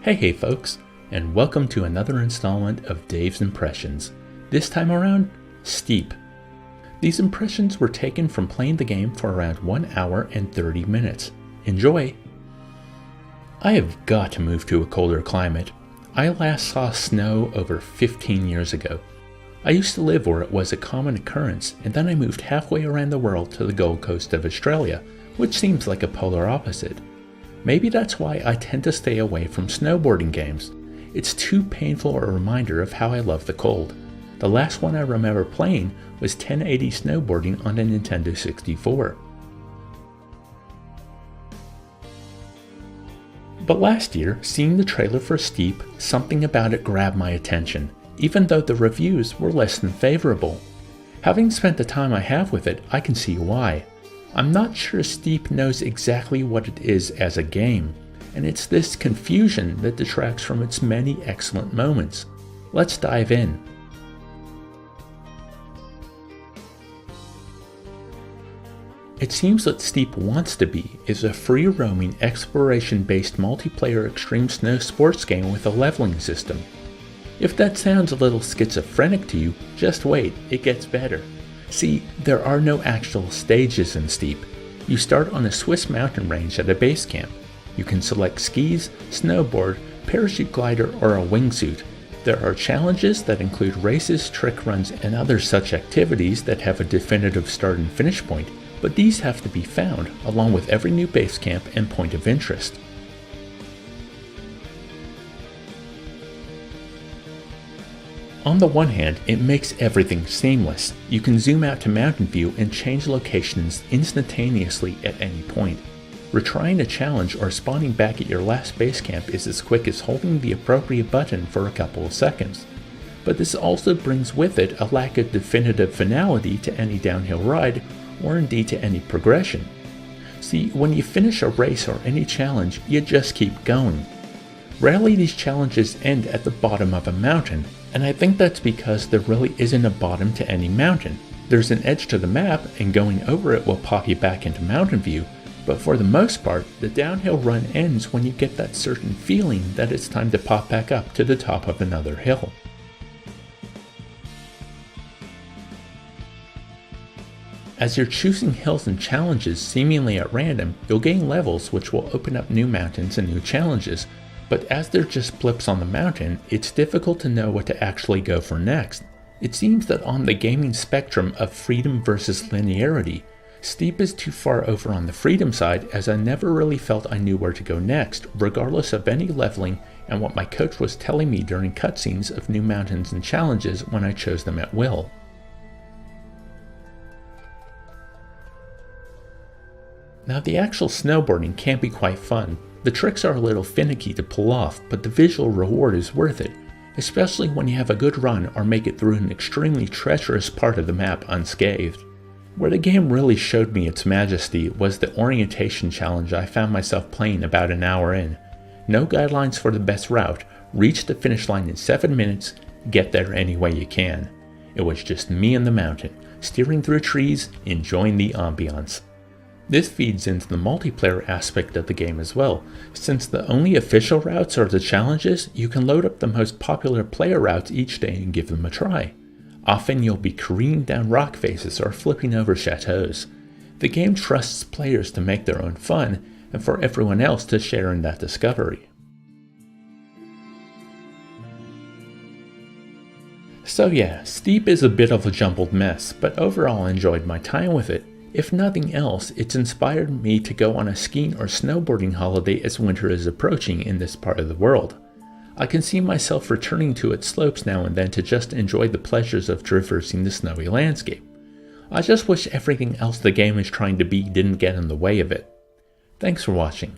Hey folks, and welcome to another installment of Dave's Impressions. This time around, Steep. These impressions were taken from playing the game for around 1 hour and 30 minutes. Enjoy! I have got to move to a colder climate. I last saw snow over 15 years ago. I used to live where it was a common occurrence, and then I moved halfway around the world to the Gold Coast of Australia, which seems like a polar opposite. Maybe that's why I tend to stay away from snowboarding games. It's too painful a reminder of how I love the cold. The last one I remember playing was 1080 snowboarding on a Nintendo 64. But last year, seeing the trailer for Steep, something about it grabbed my attention, even though the reviews were less than favorable. Having spent the time I have with it, I can see why. I'm not sure Steep knows exactly what it is as a game, and it's this confusion that detracts from its many excellent moments. Let's dive in. It seems what Steep wants to be is a free-roaming, exploration-based multiplayer extreme snow sports game with a leveling system. If that sounds a little schizophrenic to you, just wait, it gets better. See, there are no actual stages in Steep. You start on a Swiss mountain range at a base camp. You can select skis, snowboard, parachute glider, or a wingsuit. There are challenges that include races, trick runs, and other such activities that have a definitive start and finish point, but these have to be found along with every new base camp and point of interest. On the one hand, it makes everything seamless. You can zoom out to Mountain View and change locations instantaneously at any point. Retrying a challenge or spawning back at your last base camp is as quick as holding the appropriate button for a couple of seconds. But this also brings with it a lack of definitive finality to any downhill ride, or indeed to any progression. See, when you finish a race or any challenge, you just keep going. Rarely these challenges end at the bottom of a mountain, and I think that's because there really isn't a bottom to any mountain. There's an edge to the map, and going over it will pop you back into Mountain View, but for the most part, the downhill run ends when you get that certain feeling that it's time to pop back up to the top of another hill. As you're choosing hills and challenges seemingly at random, you'll gain levels which will open up new mountains and new challenges, but as they're just blips on the mountain, it's difficult to know what to actually go for next. It seems that on the gaming spectrum of freedom versus linearity, Steep is too far over on the freedom side, as I never really felt I knew where to go next, regardless of any leveling and what my coach was telling me during cutscenes of new mountains and challenges when I chose them at will. Now, the actual snowboarding can be quite fun. The tricks are a little finicky to pull off, but the visual reward is worth it, especially when you have a good run or make it through an extremely treacherous part of the map unscathed. Where the game really showed me its majesty was the orientation challenge I found myself playing about an hour in. No guidelines for the best route, reach the finish line in 7 minutes, get there any way you can. It was just me and the mountain, steering through trees, enjoying the ambiance. This feeds into the multiplayer aspect of the game as well. Since the only official routes are the challenges, you can load up the most popular player routes each day and give them a try. Often you'll be careening down rock faces or flipping over chateaus. The game trusts players to make their own fun, and for everyone else to share in that discovery. So yeah, Steep is a bit of a jumbled mess, but overall I enjoyed my time with it. If nothing else, it's inspired me to go on a skiing or snowboarding holiday as winter is approaching in this part of the world. I can see myself returning to its slopes now and then to just enjoy the pleasures of traversing the snowy landscape. I just wish everything else the game is trying to be didn't get in the way of it. Thanks for watching.